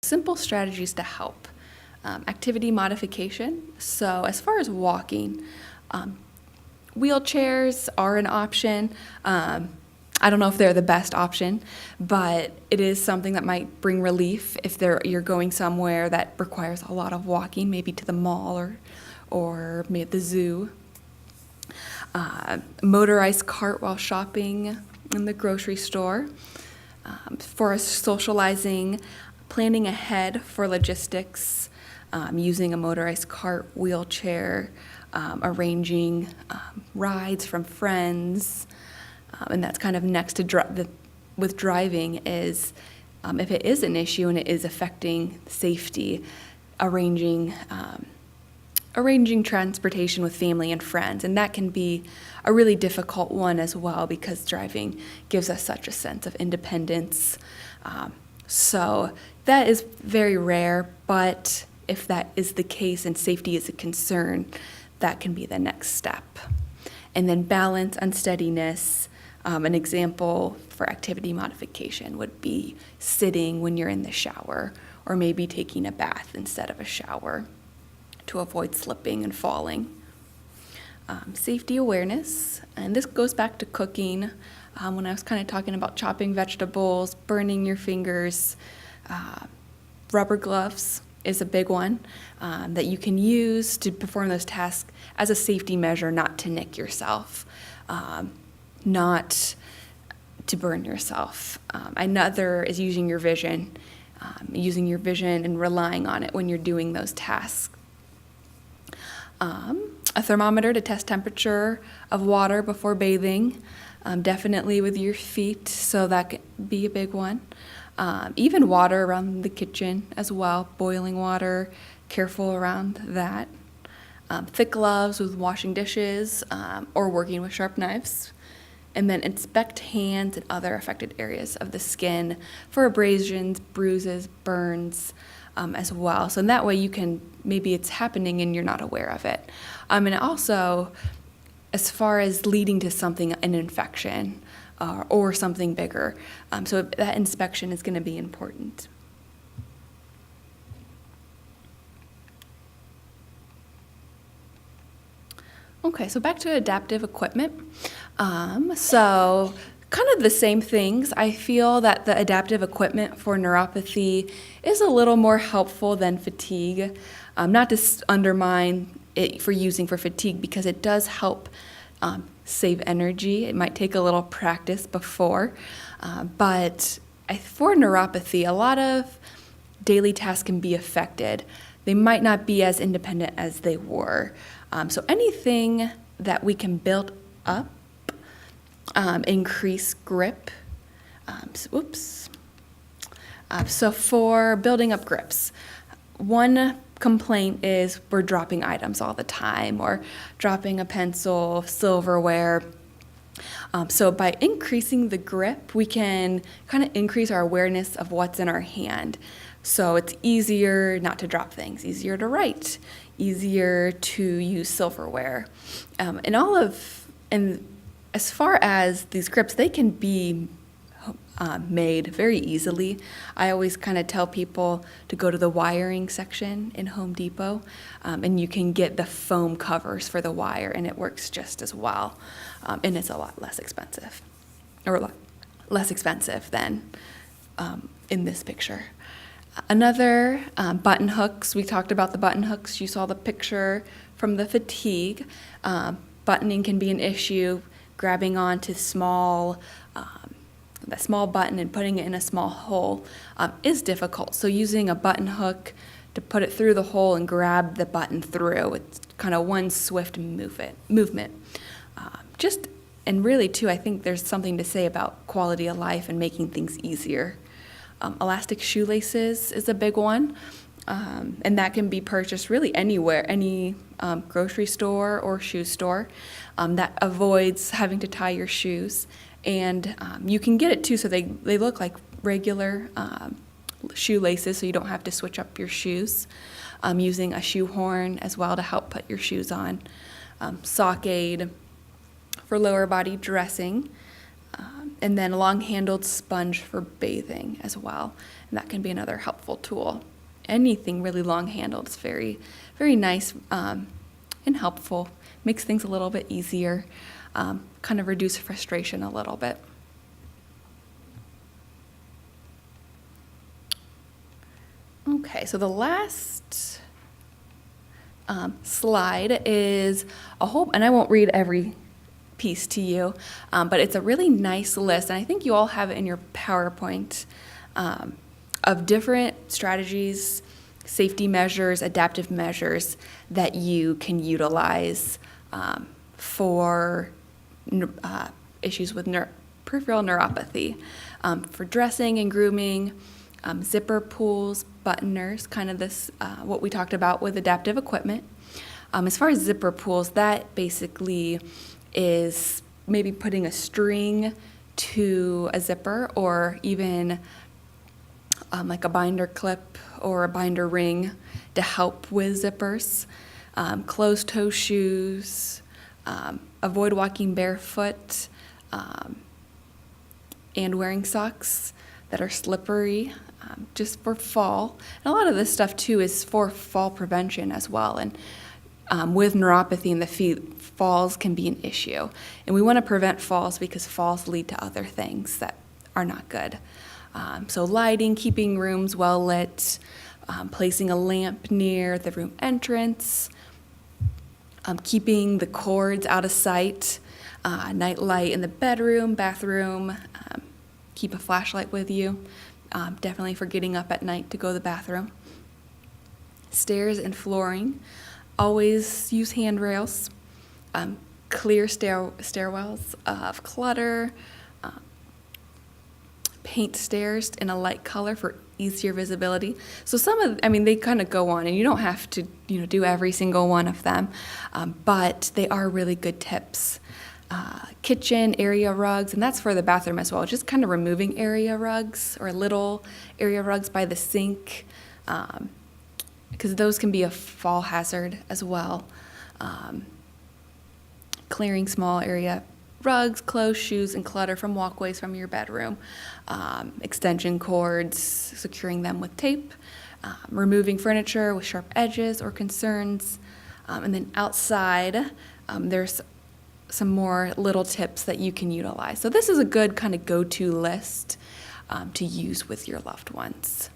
simple strategies to help. Activity modification. So as far as walking, wheelchairs are an option. I don't know if they're the best option, but it is something that might bring relief if you're going somewhere that requires a lot of walking, maybe to the mall or maybe at the zoo. Motorized cart while shopping in the grocery store. For socializing, planning ahead for logistics, using a motorized cart, wheelchair, arranging rides from friends. And that's kind of next to with driving is if it is an issue and it is affecting safety, arranging transportation with family and friends. And that can be a really difficult one as well because driving gives us such a sense of independence. So that is very rare, but if that is the case and safety is a concern, that can be the next step. And then balance, unsteadiness. An example for activity modification would be sitting when you're in the shower, or maybe taking a bath instead of a shower to avoid slipping and falling. Safety awareness, and this goes back to cooking. When I was kind of talking about chopping vegetables, burning your fingers, rubber gloves is a big one that you can use to perform those tasks as a safety measure, not to nick yourself. Not to burn yourself. Another is using your vision and relying on it when you're doing those tasks. A thermometer to test temperature of water before bathing, definitely with your feet, so that could be a big one. Even water around the kitchen as well, boiling water, careful around that. Thick gloves with washing dishes or working with sharp knives. And then inspect hands and other affected areas of the skin for abrasions, bruises, burns as well. So in that way maybe it's happening and you're not aware of it. And also, as far as leading to an infection or something bigger. So that inspection is going to be important. Okay, so back to adaptive equipment. So kind of the same things. I feel that the adaptive equipment for neuropathy is a little more helpful than fatigue. Not to undermine it for using for fatigue, because it does help save energy. It might take a little practice before, but for neuropathy, a lot of daily tasks can be affected. They might not be as independent as they were. So anything that we can build up, increase grip. So for building up grips, one complaint is we're dropping items all the time, or dropping a pencil, silverware. So by increasing the grip, we can kind of increase our awareness of what's in our hand. So it's easier not to drop things, easier to write, easier to use silverware. And as far as these grips, they can be made very easily. I always kind of tell people to go to the wiring section in Home Depot, and you can get the foam covers for the wire, and it works just as well. And it's a lot less expensive, or a lot less expensive than in this picture. Another, button hooks. We talked about the button hooks. You saw the picture from the fatigue. Buttoning can be an issue. Grabbing onto that small button and putting it in a small hole is difficult. So using a button hook to put it through the hole and grab the button through, it's kind of one swift movement. And really too, I think there's something to say about quality of life and making things easier. Elastic shoelaces is a big one, and that can be purchased really anywhere, any grocery store or shoe store. That avoids having to tie your shoes, and you can get it too, so they look like regular shoelaces, so you don't have to switch up your shoes. Using a shoehorn as well to help put your shoes on. Sock aid for lower body dressing. And then a long-handled sponge for bathing as well. And that can be another helpful tool. Anything really long-handled is very, very nice and helpful. Makes things a little bit easier, kind of reduce frustration a little bit. Okay, so the last slide is a whole, and I won't read every piece to you, but it's a really nice list, and I think you all have it in your PowerPoint, of different strategies, safety measures, adaptive measures that you can utilize for issues with peripheral neuropathy, for dressing and grooming, zipper pulls, buttoners, kind of this, what we talked about with adaptive equipment. As far as zipper pulls, that basically is maybe putting a string to a zipper, or even like a binder clip or a binder ring to help with zippers. Closed-toe shoes, avoid walking barefoot, and wearing socks that are slippery, just for fall. And a lot of this stuff too is for fall prevention as well. And with neuropathy in the feet, falls can be an issue. And we want to prevent falls because falls lead to other things that are not good. So lighting, keeping rooms well lit, placing a lamp near the room entrance, keeping the cords out of sight, night light in the bedroom, bathroom, keep a flashlight with you, definitely for getting up at night to go to the bathroom. Stairs and flooring, always use handrails, clear stairwells of clutter, paint stairs in a light color for easier visibility. So they kind of go on, and you don't have to, do every single one of them, but they are really good tips. Kitchen area rugs, and that's for the bathroom as well. Just kind of removing area rugs or little area rugs by the sink, because those can be a fall hazard as well. Clearing small area rugs, clothes, shoes, and clutter from walkways from your bedroom. Extension cords, securing them with tape. Removing furniture with sharp edges or concerns. And then outside, there's some more little tips that you can utilize. So this is a good kind of go-to list to use with your loved ones.